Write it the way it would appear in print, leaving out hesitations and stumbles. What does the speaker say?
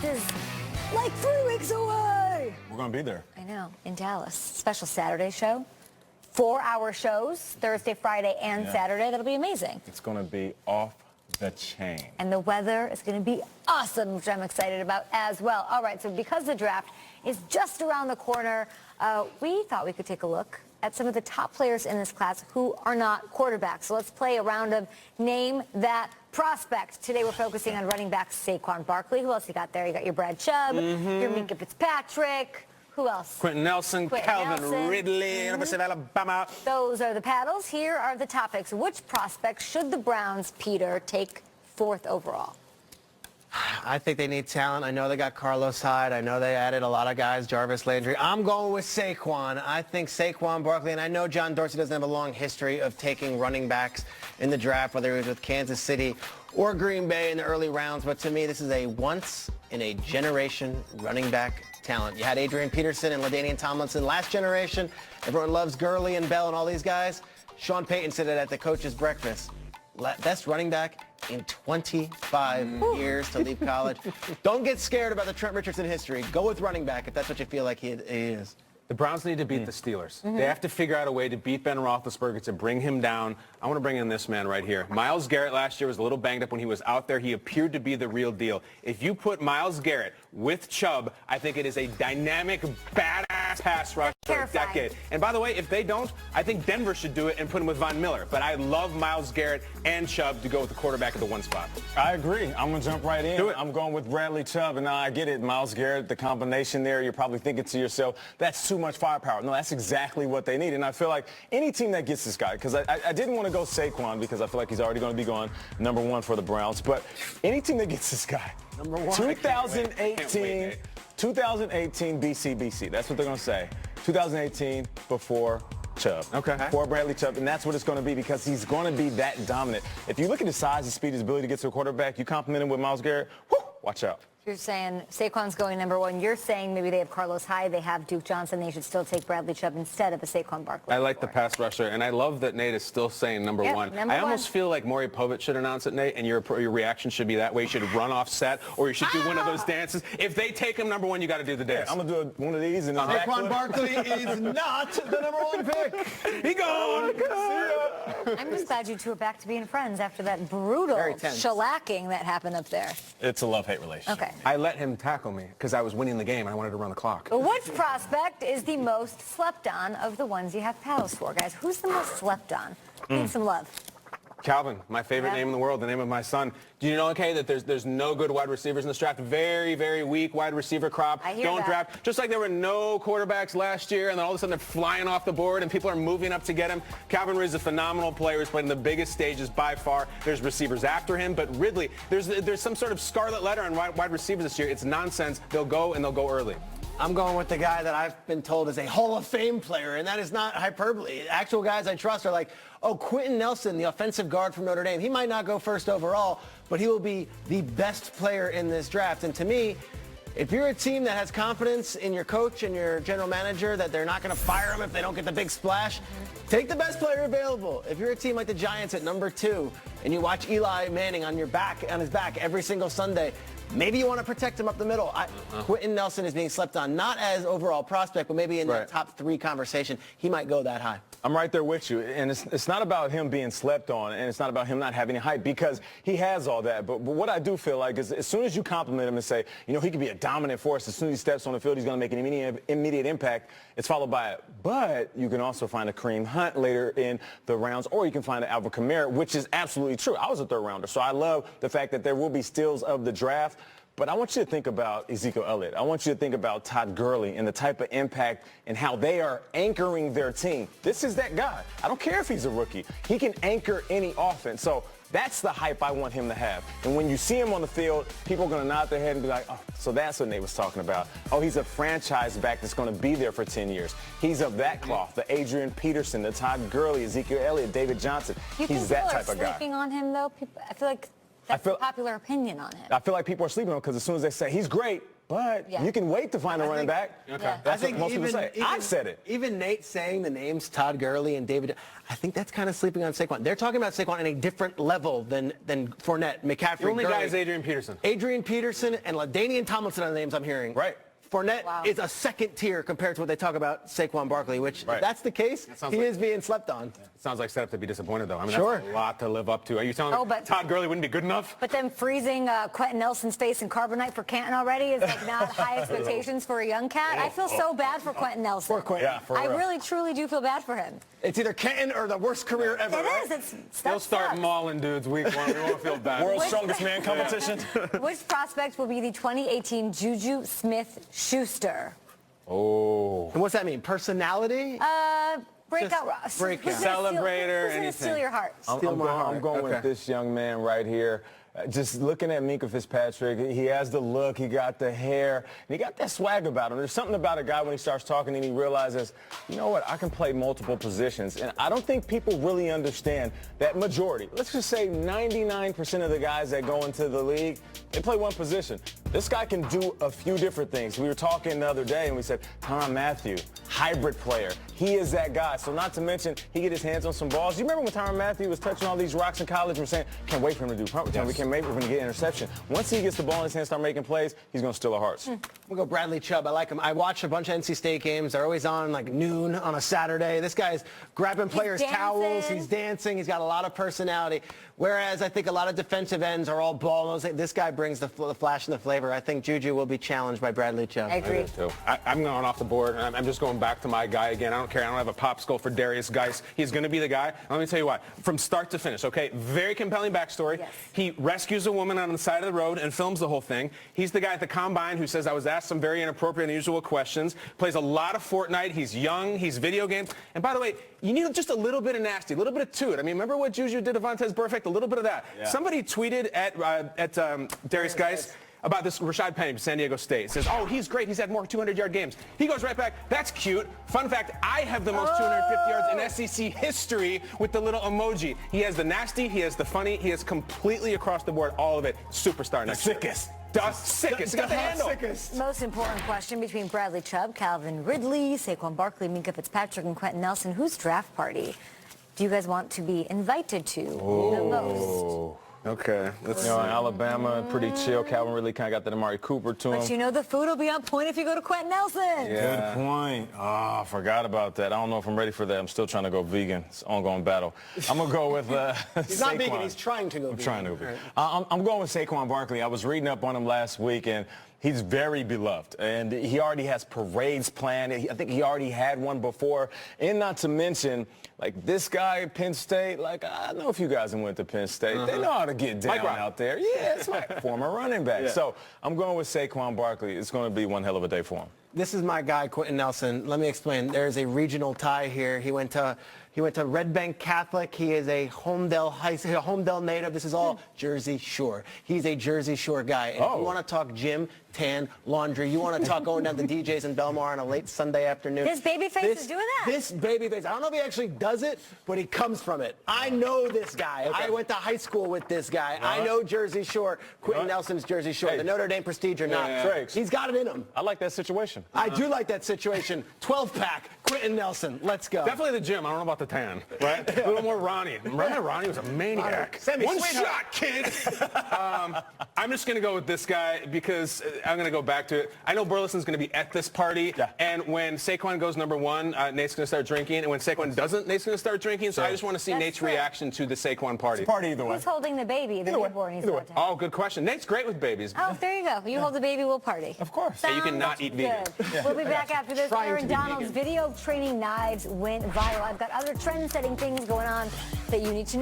is like 3 weeks away. We're going to be there. I know, in Dallas. Special Saturday show. 4-hour shows, Thursday, Friday, and Saturday. That'll be amazing. It's going to be off the chain. And the weather is going to be awesome, which I'm excited about as well. All right, so because the draft is just around the corner, we thought we could take a look at some of the top players in this class who are not quarterbacks. So let's play a round of Name That Prospect. Today we're focusing on running back Saquon Barkley. Who else you got there? You got your Brad Chubb, your Minkah Fitzpatrick. Who else? Quentin Nelson, Calvin Nelson. Ridley, University of Alabama. Those are the paddles. Here are the topics. Which prospect should the Browns, Peter, take 4th overall? I think they need talent. I know they got Carlos Hyde. I know they added a lot of guys, Jarvis Landry. I'm going with Saquon. I think Saquon Barkley, and I know John Dorsey doesn't have a long history of taking running backs in the draft, whether it was with Kansas City or Green Bay in the early rounds, but to me, this is a once-in-a-generation running back talent. You had Adrian Peterson and LaDainian Tomlinson last generation. Everyone loves Gurley and Bell and all these guys. Sean Payton said it at the coach's breakfast. Best running back in 25 years to leave college. Don't get scared about the Trent Richardson history. Go with running back if that's what you feel like he is. The Browns need to beat the Steelers. They have to figure out a way to beat Ben Roethlisberger, to bring him down. I want to bring in this man right here. Myles Garrett last year was a little banged up when he was out there. He appeared to be the real deal. If you put Myles Garrett with Chubb, I think it is a dynamic, badass pass rush for a decade. And by the way, if they don't, I think Denver should do it and put him with Von Miller. But I love Myles Garrett and Chubb to go with the quarterback at the one spot. I agree. I'm going to jump right in. Do it. I'm going with Bradley Chubb, and now I get it. Myles Garrett, the combination there, you're probably thinking to yourself, that's too much firepower. No, that's exactly what they need. And I feel like any team that gets this guy, because I didn't want to go Saquon because I feel like he's already going to be going #1 for the Browns, but any team that gets this guy, #1. 2018 BCBC. That's what they're going to say. 2018 before Chubb. Okay. For Bradley Chubb, and that's what it's going to be because he's going to be that dominant. If you look at his size, his speed, his ability to get to a quarterback, you compliment him with Myles Garrett, whoo, watch out. You're saying Saquon's going #1. You're saying maybe they have Carlos Hyde, they have Duke Johnson. They should still take Bradley Chubb instead of a Saquon Barkley. I like the pass rusher, and I love that Nate is still saying #1. I almost feel like Maury Povich should announce it, Nate, and your reaction should be that way. You should run off set, or you should do one of those dances. If they take him #1, you got to do the dance. I'm going to do one of these. And Saquon Barkley is not the #1 pick. He gone. I'm just glad you two are back to being friends after that brutal shellacking that happened up there. It's a love-hate relationship. Okay. I let him tackle me because I was winning the game and I wanted to run the clock. Which prospect is the most slept on of the ones you have paddles for, guys? Who's the most slept on? Need some love. Calvin, my favorite name in the world, the name of my son. Do you know, okay, that there's no good wide receivers in this draft? Very, very weak wide receiver crop. I hear Don't that. draft. Just like there were no quarterbacks last year, and then all of a sudden they're flying off the board, and people are moving up to get him. Calvin Ridley is a phenomenal player. He's played in the biggest stages by far. There's receivers after him, but Ridley, there's some sort of scarlet letter on wide receivers this year. It's nonsense. They'll go, and they'll go early. I'm going with the guy that I've been told is a Hall of Fame player, and that is not hyperbole. Actual guys I trust are like, Quentin Nelson, the offensive guard from Notre Dame. He might not go 1st overall, but he will be the best player in this draft. And to me, if you're a team that has confidence in your coach and your general manager that they're not going to fire him if they don't get the big splash, take the best player available. If you're a team like the Giants at #2 and you watch Eli Manning on his back every single Sunday, maybe you want to protect him up the middle. Quentin Nelson is being slept on, not as overall prospect, but maybe in the top 3 conversation, he might go that high. I'm right there with you, and it's not about him being slept on, and it's not about him not having any hype, because he has all that. But what I do feel like is as soon as you compliment him and say, he can be a dominant force, as soon as he steps on the field, he's going to make an immediate impact, it's followed by it. But you can also find a Kareem Hunt later in the rounds, or you can find an Alvin Kamara, which is absolutely true. I was a 3rd rounder, so I love the fact that there will be steals of the draft. But I want you to think about Ezekiel Elliott. I want you to think about Todd Gurley and the type of impact and how they are anchoring their team. This is that guy. I don't care if he's a rookie. He can anchor any offense. So that's the hype I want him to have. And when you see him on the field, people are going to nod their head and be like, oh, so that's what Nate was talking about. Oh, he's a franchise back that's going to be there for 10 years. He's of that cloth. The Adrian Peterson, the Todd Gurley, Ezekiel Elliott, David Johnson. You he's that type of guy. Sleeping on him, though? I feel like That's the popular opinion on it. I feel like people are sleeping on him because as soon as they say he's great, but Yeah. you can wait to find a running back. Okay. Yeah. That's what most people say. I've said it. Even Nate saying the names Todd Gurley and David, I think that's kind of sleeping on Saquon. They're talking about Saquon in a different level than Fournette, McCaffrey, The only Gurley. guy is Adrian Peterson. Adrian Peterson and LaDainian Tomlinson are the names I'm hearing. Right. Fournette Wow. is a second tier compared to what they talk about Saquon Barkley, which Right. if that's the case, sounds he like- is being slept on. It sounds like set up to be disappointed, though. I mean, Sure. that's a lot to live up to. Are you telling Oh, me but- Todd Gurley wouldn't be good enough? But then freezing Quentin Nelson's face in carbonite for Canton already is like not high expectations for a young cat. I feel so bad for Quentin Nelson. Poor Quentin. Yeah, for I real. really, truly do feel bad for him. It's either Kenton or the worst career ever. It right? is. It's He'll that start sucks. mauling dudes week one. We won't feel bad. World's strongest man competition. Which prospect will be the 2018 Juju Smith-Schuster? Oh. And what's that mean? Personality? Breakout. Just breakout. Who's gonna steal- Celebrator, Who's gonna anything. steal your heart? I'm Steal my going, heart. I'm going Okay. with this young man right here. Just looking at Minkah Fitzpatrick, he has the look, he got the hair, and he got that swag about him. There's something about a guy when he starts talking and he realizes, you know what, I can play multiple positions. And I don't think people really understand that majority. Let's just say 99% of the guys that go into the league, they play one position. This guy can do a few different things. We were talking the other day and we said, Tyrann Mathieu, hybrid player. He is that guy. So not to mention, he get his hands on some balls. You remember when Tyrann Mathieu was touching all these rocks in college? We're saying, can't wait for him to do punt return. We can't wait for him to get interception. Once he gets the ball in his hand and start making plays, he's going to steal our hearts. We'll go Bradley Chubb. I like him. I watch a bunch of NC State games. They're always on like noon on a Saturday. This guy's grabbing players' towels. dancing. He's dancing. He's got a lot of personality. Whereas I think a lot of defensive ends are all ball-nosed. This guy brings the flash and the flavor. I think Juju will be challenged by Bradley Chubb. I agree. I'm going off the board. I'm just going back to my guy again. I don't care. I don't have a popsicle for Darius Geis. He's going to be the guy. Let me tell you why. From start to finish, okay? Very compelling backstory. Yes. He rescues a woman on the side of the road and films the whole thing. He's the guy at the combine who says, I was asked some very inappropriate and unusual questions. Plays a lot of Fortnite. He's young. He's video games. And by the way, you need just a little bit of nasty, a little bit of to it. I mean, remember what Juju did to Vontaze Burfict? A little bit of that. Yeah. Somebody tweeted at Darius Geis about this Rashad Penny from San Diego State. Says, oh, he's great. He's had more 200-yard games. He goes right back. That's cute. Fun fact, I have the most 250 yards in SEC history with the little emoji. He has the nasty. He has the funny. He has completely across the board, all of it. Superstar next year. sickest. The sickest. He got the handle. Most important question between Bradley Chubb, Calvin Ridley, Saquon Barkley, Minkah Fitzpatrick, and Quentin Nelson. Whose draft party do you guys want to be invited to the most? Okay. You know, in Alabama, pretty chill. Calvin really kind of got that Amari Cooper to him. But you know the food will be on point if you go to Quentin Nelson. Good point. Oh, I forgot about that. I don't know if I'm ready for that. I'm still trying to go vegan. It's an ongoing battle. I'm going to go with He's not vegan. Saquon. He's trying to go vegan. I'm trying to go vegan. I'm going with Saquon Barkley. I was reading up on him last week, and he's very beloved. And he already has parades planned. I think he already had one before. And not to mention, like this guy at Penn State, like I know a few guys that went to Penn State. They know how to get down Mike Brown. out there. Yeah, it's my former running back. Yeah. So I'm going with Saquon Barkley. It's going to be one hell of a day for him. This is my guy, Quentin Nelson. Let me explain. There's a regional tie here. He went to Red Bank Catholic. He is a Homedale native. This is all Jersey Shore. He's a Jersey Shore guy. And if you want to talk gym, tan, laundry, you want to talk going down to DJ's in Belmar on a late Sunday afternoon. This babyface is doing that. This babyface. I don't know if he actually does it, but he comes from it. I know this guy. I went to high school with this guy. I know Jersey Shore. Quentin Nelson's Jersey Shore. Hey. The Notre Dame Prestige or not. Tricks. He's got it in him. I like that situation. I do like that situation. 12-pack, Quentin Nelson. Let's go. Definitely the gym. I don't know about the tan. Right? A little more Ronnie. Remember Ronnie was a maniac. Sammy, One sweetheart. shot, kid. I'm just going to go with this guy because I'm going to go back to it. I know Burleson's going to be at this party. Yeah. And when Saquon goes number one, Nate's going to start drinking. And when Saquon doesn't, Nate's going to start drinking. So I just want to see That's Nate's true. reaction to the Saquon party. Party either way. Who's holding the baby? The Either way, newborn he's either way. about to have. Oh, good question. Nate's great with babies. Oh, there you go. You hold the baby, we'll party. Of course. Hey, you can not Sounds eat vegan. good. We'll be back after this. Trying to Aaron be Donald's vegan. video training knives went viral. I've got other trend-setting things going on that you need to know.